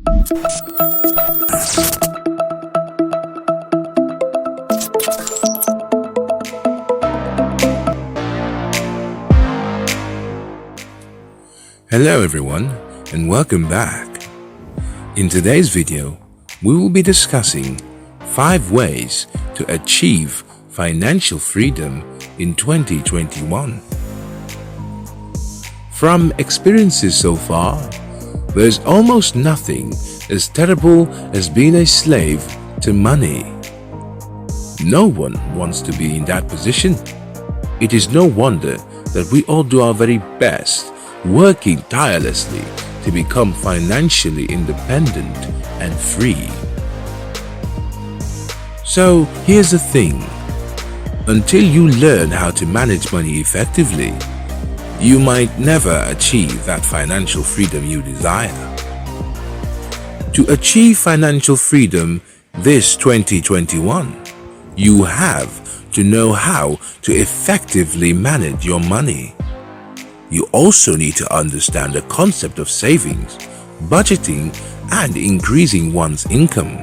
Hello everyone and welcome back. In today's video, we will be discussing 5 ways to achieve financial freedom in 2021. From experiences so far, there's almost nothing as terrible as being a slave to money. No one wants to be in that position. It is no wonder that we all do our very best, working tirelessly to become financially independent and free. So here's the thing. Until you learn how to manage money effectively, you might never achieve that financial freedom you desire. To achieve financial freedom this 2021, you have to know how to effectively manage your money. You also need to understand the concept of savings, budgeting, and increasing one's income.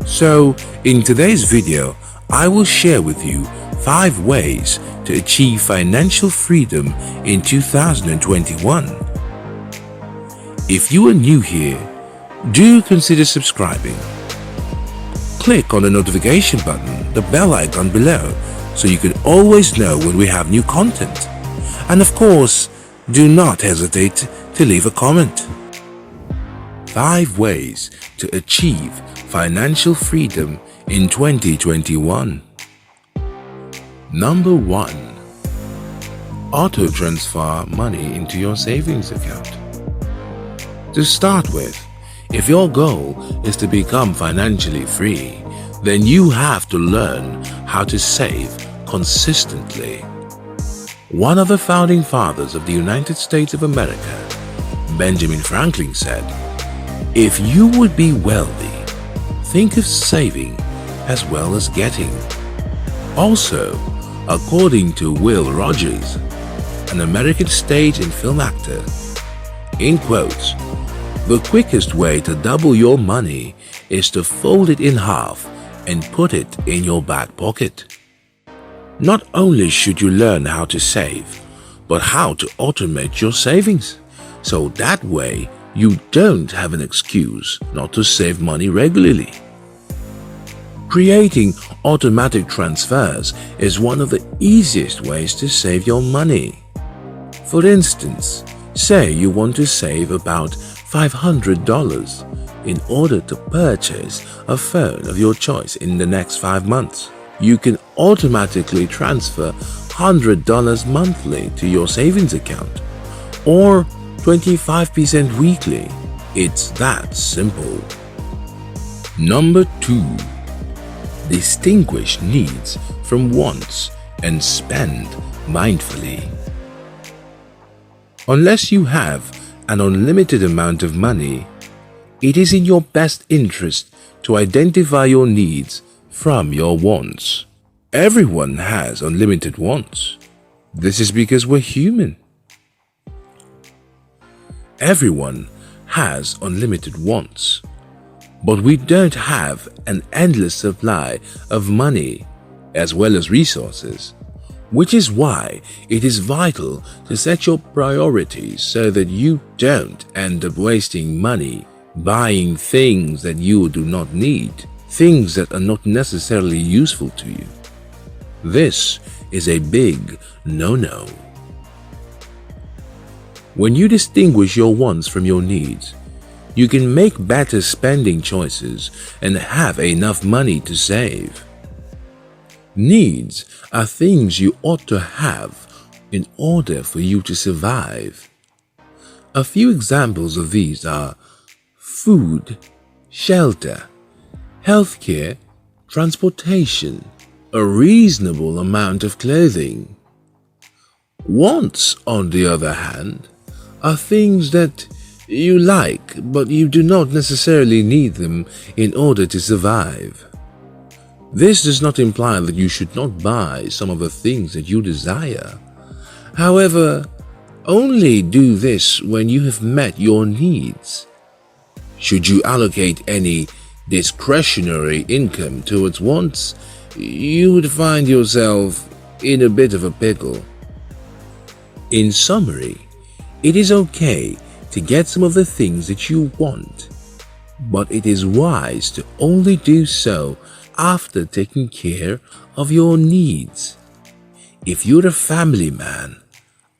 So, in today's video, I will share with you 5 ways to achieve financial freedom in 2021. If you are new here, do consider subscribing. Click on the notification button, the bell icon below, so you can always know when we have new content. And of course, do not hesitate to leave a comment. 5 ways to achieve financial freedom in 2021. Number 1. Auto-transfer money into your savings account. To start with, if your goal is to become financially free, then you have to learn how to save consistently. One of the founding fathers of the United States of America, Benjamin Franklin, said, "If you would be wealthy, think of saving as well as getting." Also, according to Will Rogers, an American stage and film actor, in quotes, "The quickest way to double your money is to fold it in half and put it in your back pocket." Not only should you learn how to save, but how to automate your savings, so that way you don't have an excuse not to save money regularly. Creating automatic transfers is one of the easiest ways to save your money. For instance, say you want to save about $500 in order to purchase a phone of your choice in the next 5 months. You can automatically transfer $100 monthly to your savings account, or 25% weekly. It's that simple. Number 2. Distinguish needs from wants and spend mindfully. Unless you have an unlimited amount of money, it is in your best interest to identify your needs from your wants. Everyone has unlimited wants. This is because we're human. Everyone has unlimited wants, but we don't have an endless supply of money as well as resources, which is why it is vital to set your priorities so that you don't end up wasting money buying things that you do not need, things that are not necessarily useful to you. This is a big no-no. When you distinguish your wants from your needs, you can make better spending choices and have enough money to save. Needs are things you ought to have in order for you to survive. A few examples of these are food, shelter, healthcare, transportation, a reasonable amount of clothing. Wants, on the other hand, are things that you like, but you do not necessarily need them in order to survive. This does not imply that you should not buy some of the things that you desire. However, only do this when you have met your needs. Should you allocate any discretionary income towards wants, you would find yourself in a bit of a pickle. In summary, it is okay to get some of the things that you want, but it is wise to only do so after taking care of your needs. If you're a family man,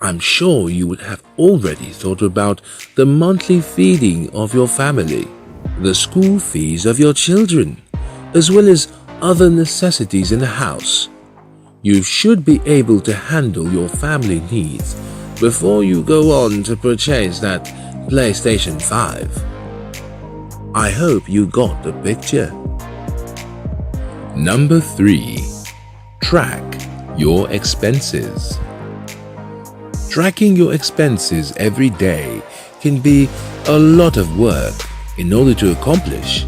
I'm sure you would have already thought about the monthly feeding of your family, the school fees of your children, as well as other necessities in the house. You should be able to handle your family needs before you go on to purchase that PlayStation 5. I hope you got the picture. Number 3. Track your expenses. Tracking your expenses every day can be a lot of work in order to accomplish,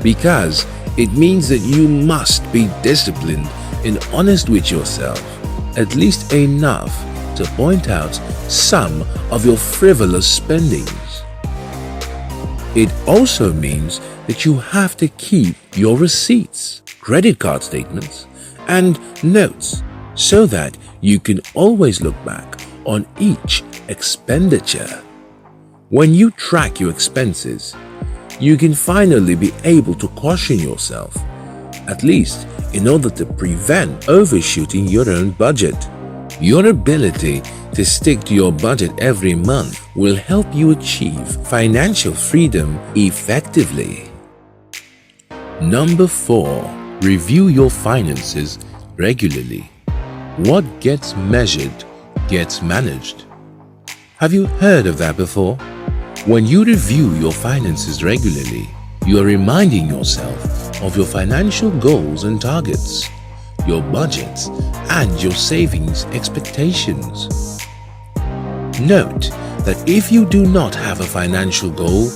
because it means that you must be disciplined and honest with yourself, at least enough to point out some of your frivolous spendings. It also means that you have to keep your receipts, credit card statements, and notes so that you can always look back on each expenditure. When you track your expenses, you can finally be able to caution yourself, at least in order to prevent overshooting your own budget. Your ability to stick to your budget every month will help you achieve financial freedom effectively. Number 4. Review your finances regularly. What gets measured gets managed. Have you heard of that before? When you review your finances regularly, you are reminding yourself of your financial goals and targets, your budgets, and your savings expectations. Note that if you do not have a financial goal,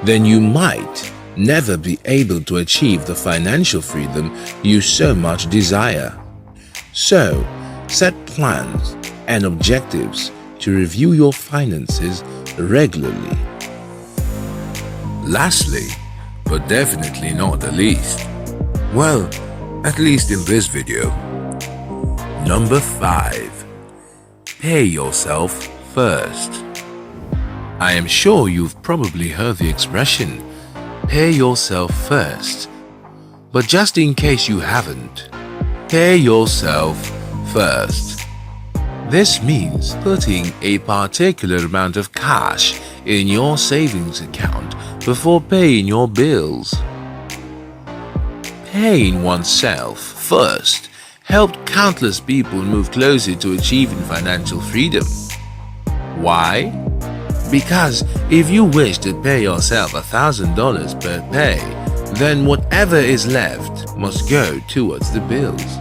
then you might never be able to achieve the financial freedom you so much desire. So, set plans and objectives to review your finances regularly. Lastly, but definitely not the least, well, at least in this video, number 5. Pay yourself first. I am sure you've probably heard the expression, pay yourself first. But just in case you haven't, pay yourself first. This means putting a particular amount of cash in your savings account before paying your bills. Paying oneself first helped countless people move closer to achieving financial freedom. Why? Because if you wish to pay yourself $1,000 per pay, then whatever is left must go towards the bills.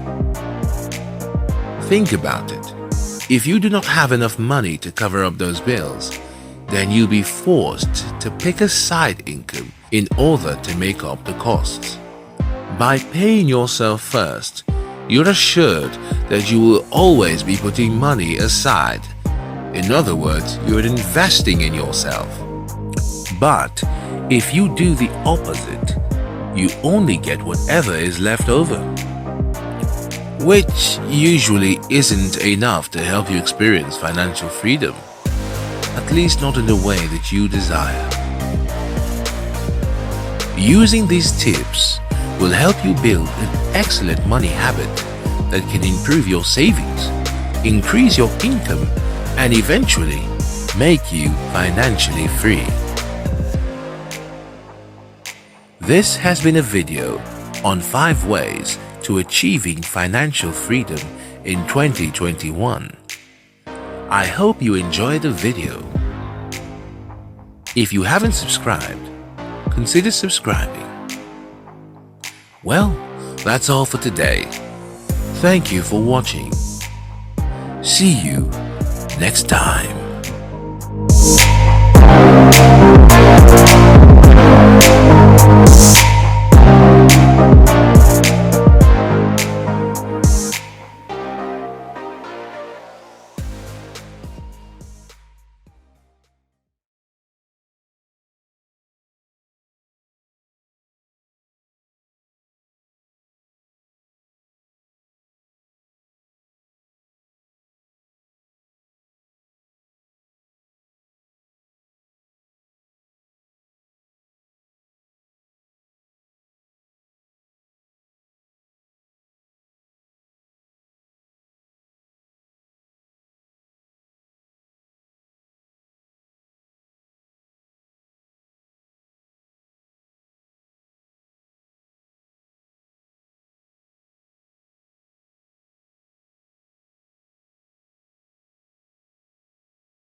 Think about it. If you do not have enough money to cover up those bills, then you'll be forced to pick a side income in order to make up the costs. By paying yourself first, you're assured that you will always be putting money aside. In other words, you're investing in yourself. But if you do the opposite, you only get whatever is left over, which usually isn't enough to help you experience financial freedom, at least not in the way that you desire. Using these tips will help you build an excellent money habit that can improve your savings, increase your income, and eventually make you financially free. This has been a video on 5 ways to achieving financial freedom in 2021. I hope you enjoyed the video. If you haven't subscribed, consider subscribing. Well, that's all for today. Thank you for watching. See you next time.